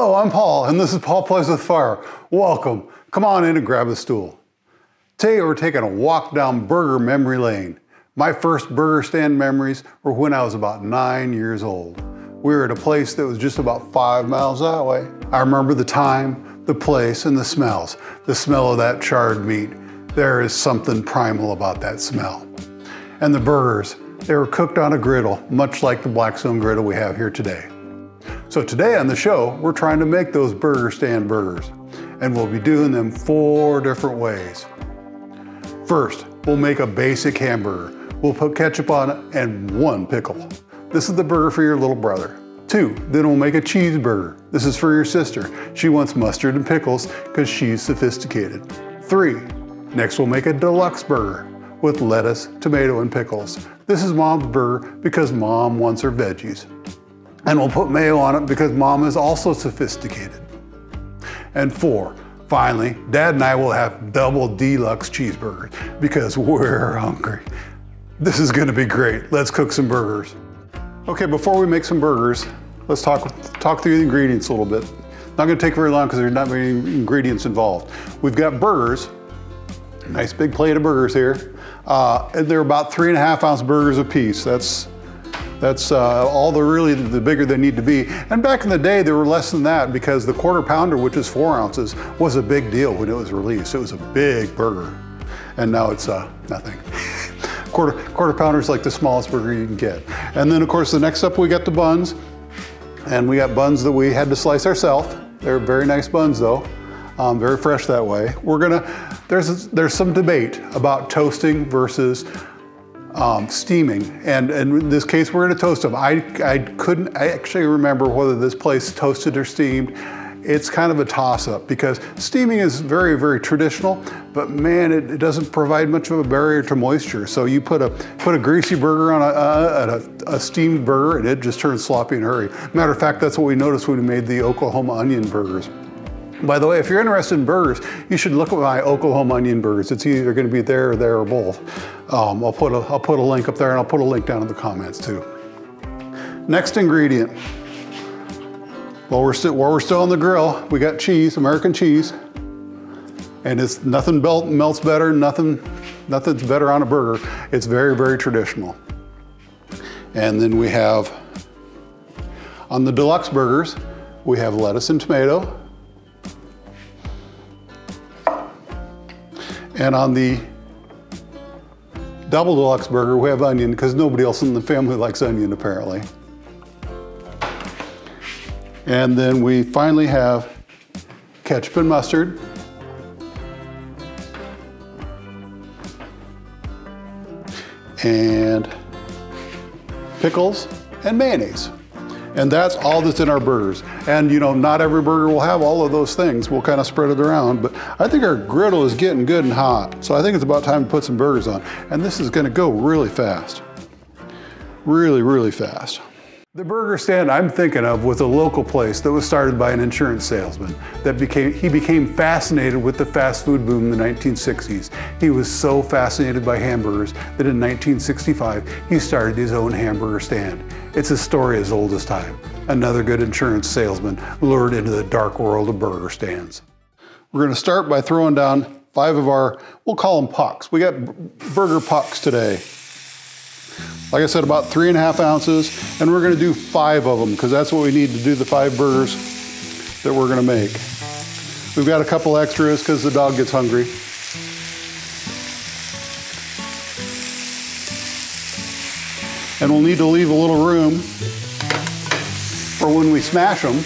Hello, I'm Paul, and this is Paul Plays with Fire. Welcome. Come on in and grab a stool. Today we're taking a walk down burger memory lane. My first burger stand memories were when I was about 9 years old. We were at a place that was just about 5 miles that way. I remember the time, the place, and the smells. The smell of that charred meat. There is something primal about that smell. And the burgers, they were cooked on a griddle, much like the Blackstone Griddle we have here today. So today on the show, we're trying to make those burger stand burgers, and we'll be doing them 4 different ways. First, we'll make a basic hamburger. We'll put ketchup on it and 1 pickle. This is the burger for your little brother. 2, then we'll make a cheeseburger. This is for your sister. She wants mustard and pickles because she's sophisticated. 3, next we'll make a deluxe burger with lettuce, tomato, and pickles. This is Mom's burger because Mom wants her veggies. And we'll put mayo on it because Mom is also sophisticated. And 4, finally, Dad and I will have double deluxe cheeseburgers because we're hungry. This is gonna be great. Let's cook some burgers. Okay, before we make some burgers, let's talk through the ingredients a little bit. Not gonna take very long because there's not many ingredients involved. We've got burgers, nice big plate of burgers here. And they're about 3.5 ounce burgers a piece. That's all the bigger they need to be. And back in the day, they were less than that because the quarter pounder, which is 4 ounces, was a big deal when it was released. It was a big burger. And now it's nothing. Quarter pounder is like the smallest burger you can get. And then of course, the next up we got the buns. And we got buns that we had to slice ourselves. They're very nice buns though. Very fresh that way. There's some debate about toasting versus steaming, and in this case we're going to toast them. I couldn't actually remember whether this place toasted or steamed. It's kind of a toss-up because steaming is very, very traditional, but man, it doesn't provide much of a barrier to moisture. So you put a greasy burger on a steamed burger and it just turns sloppy in a hurry. Matter of fact, that's what we noticed when we made the Oklahoma onion burgers. By the way, if you're interested in burgers, you should look at my Oklahoma onion burgers. It's either going to be there or both. I'll put a link up there, and I'll put a link down in the comments too. Next ingredient. While we're still on the grill, we got cheese, American cheese, and it's nothing melts better. Nothing's better on a burger. It's very, very traditional. And then we have on the deluxe burgers, we have lettuce and tomato. And on the double deluxe burger, we have onion because nobody else in the family likes onion apparently. And then we finally have ketchup and mustard. And pickles and mayonnaise. And that's all that's in our burgers. And you know, not every burger will have all of those things. We'll kind of spread it around, but I think our griddle is getting good and hot. So I think it's about time to put some burgers on. And this is gonna go really fast. Really, really fast. The burger stand I'm thinking of was a local place that was started by an insurance salesman. He became fascinated with the fast food boom in the 1960s. He was so fascinated by hamburgers that in 1965, he started his own hamburger stand. It's a story as old as time. Another good insurance salesman lured into the dark world of burger stands. We're gonna start by throwing down 5 of our, we'll call them pucks. We got burger pucks today. Like I said, about 3.5 ounces, and we're gonna do 5 of them because that's what we need to do the 5 burgers that we're gonna make. We've got a couple extras because the dog gets hungry. And we'll need to leave a little room for when we smash them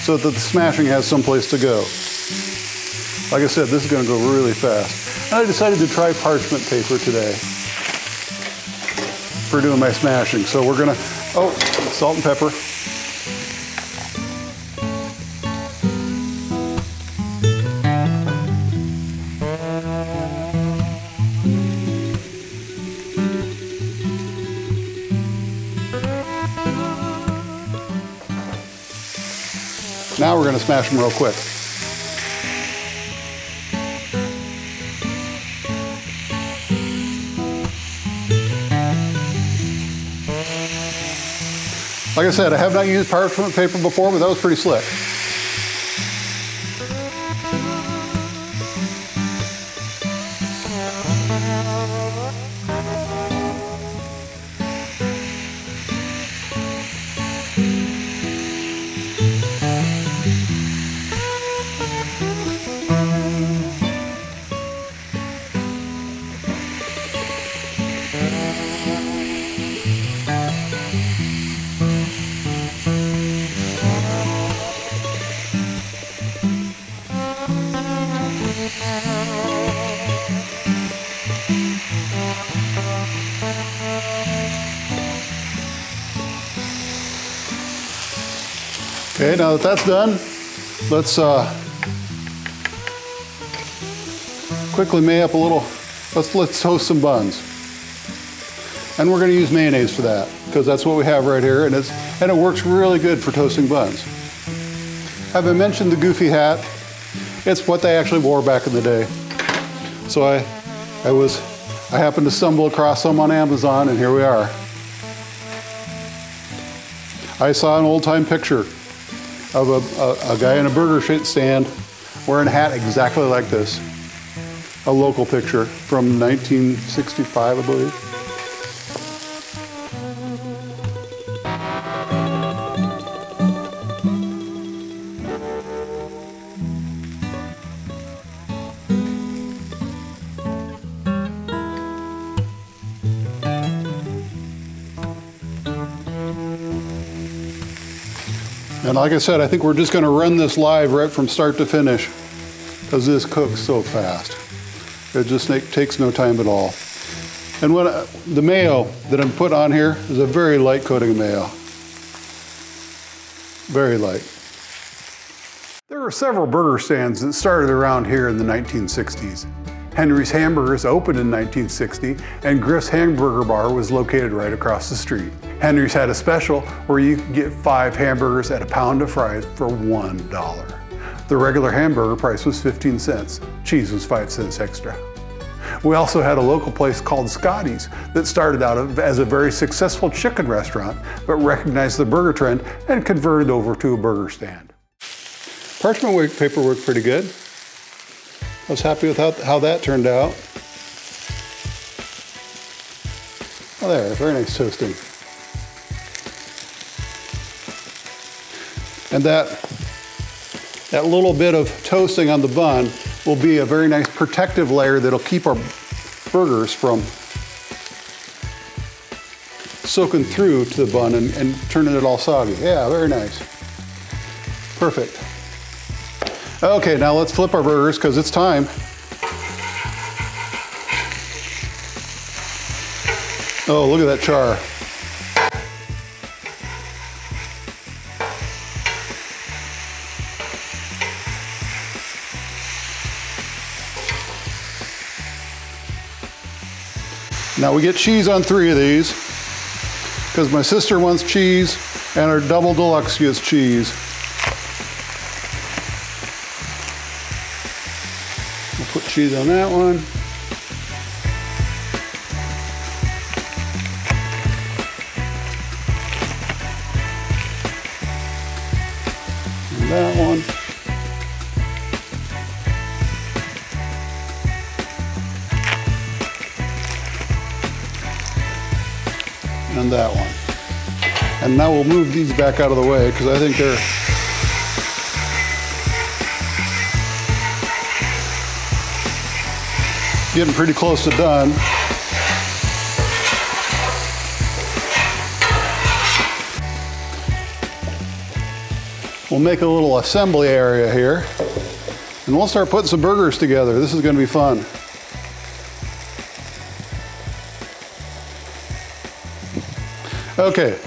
so that the smashing has someplace to go. Like I said, this is gonna go really fast. And I decided to try parchment paper today for doing my smashing. So we're gonna, salt and pepper. Now we're gonna smash them real quick. Like I said, I have not used parchment paper before, but that was pretty slick. Okay, now that that's done, let's quickly may up a little. Let's toast some buns. And we're going to use mayonnaise for that, because that's what we have right here, and it works really good for toasting buns. Have I mentioned the goofy hat? It's what they actually wore back in the day. So I happened to stumble across some on Amazon, and here we are. I saw an old-time picture of a guy in a burger stand wearing a hat exactly like this. A local picture from 1965, I believe. And like I said, I think we're just going to run this live right from start to finish, because this cooks so fast. It just takes no time at all. And the mayo that I'm put on here is a very light coating of mayo. Very light. There were several burger stands that started around here in the 1960s. Henry's Hamburgers opened in 1960, and Griff's Hamburger Bar was located right across the street. Henry's had a special where you could get 5 hamburgers at a pound of fries for $1. The regular hamburger price was 15 cents. Cheese was 5 cents extra. We also had a local place called Scotty's that started out as a very successful chicken restaurant, but recognized the burger trend and converted over to a burger stand. Parchment paper worked pretty good. I was happy with how that turned out. Oh, there, very nice toasting. And that little bit of toasting on the bun will be a very nice protective layer that'll keep our burgers from soaking through to the bun and turning it all soggy. Yeah, very nice. Perfect. Okay, now let's flip our burgers because it's time. Oh, look at that char. Now we get cheese on 3 of these because my sister wants cheese and our double deluxe gets cheese. We'll put cheese on that one. And that one. And that one. And now we'll move these back out of the way because I think they're getting pretty close to done. We'll make a little assembly area here and we'll start putting some burgers together. This is going to be fun. Okay,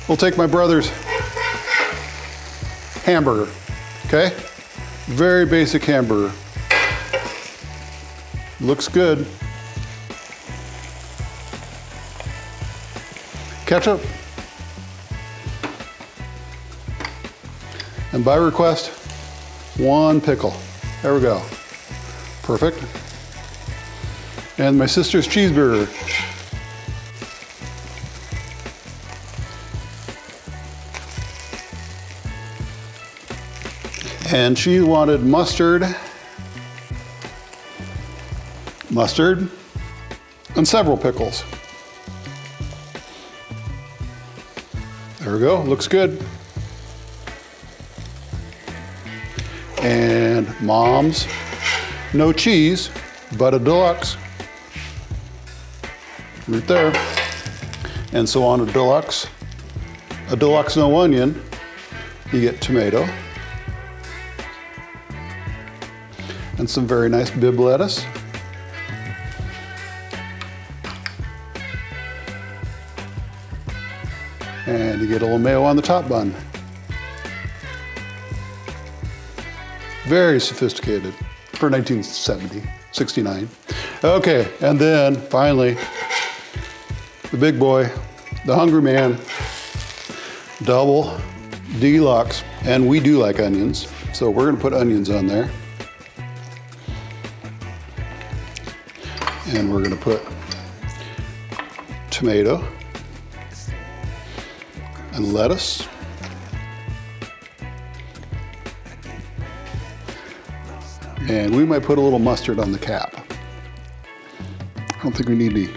we'll take my brother's hamburger, okay? Very basic hamburger. Looks good. Ketchup. And by request, 1 pickle. There we go. Perfect. And my sister's cheeseburger. And she wanted mustard, and several pickles. There we go, looks good. And Mom's, no cheese, but a deluxe. Right there. And so on a deluxe no onion, you get tomato. And some very nice bib lettuce. And you get a little mayo on the top bun. Very sophisticated for 1970, 69. Okay, and then finally, the big boy, the hungry man, double deluxe. And we do like onions, so we're gonna put onions on there. And we're gonna put tomato and lettuce. And we might put a little mustard on the cap. I don't think we need any.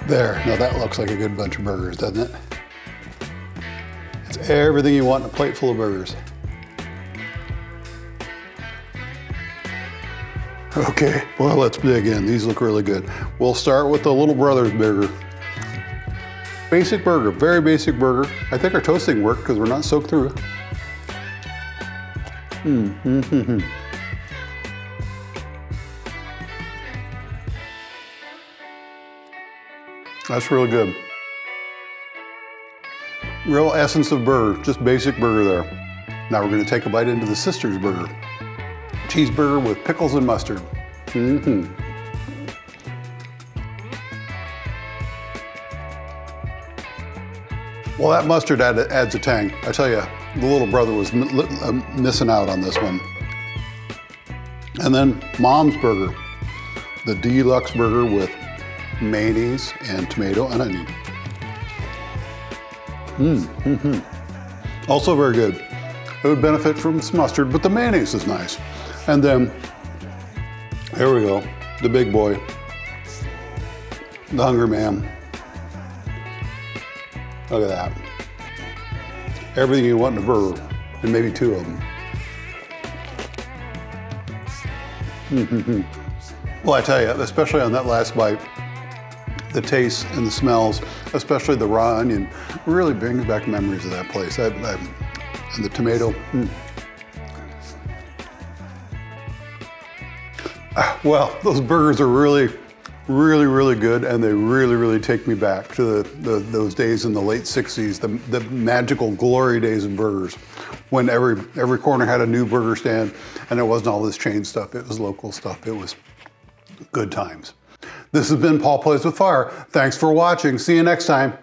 There, now that looks like a good bunch of burgers, doesn't it? It's everything you want in a plate full of burgers. Okay, well, let's dig in. These look really good. We'll start with the Little Brothers burger. Basic burger, very basic burger. I think our toasting worked because we're not soaked through. That's really good. Real essence of burger, just basic burger there. Now we're gonna take a bite into the Sisters burger. Cheeseburger with pickles and mustard. Well, that mustard adds a tang. I tell you, the Little Brother was missing out on this one. And then Mom's burger, the deluxe burger with mayonnaise and tomato and onion. Also very good. It would benefit from some mustard, but the mayonnaise is nice. And then, here we go, the big boy, the hungry man. Look at that. Everything you want in a burger, and maybe two of them. Well, I tell you, especially on that last bite, the taste and the smells, especially the raw onion, really brings back memories of that place. And the tomato. Well, those burgers are really good, and they really take me back to those days in the late 60s, the magical glory days of burgers, when every corner had a new burger stand, and it wasn't all this chain stuff, it was local stuff. It was good times. This has been Paul Plays with Fire. Thanks for watching. See you next time.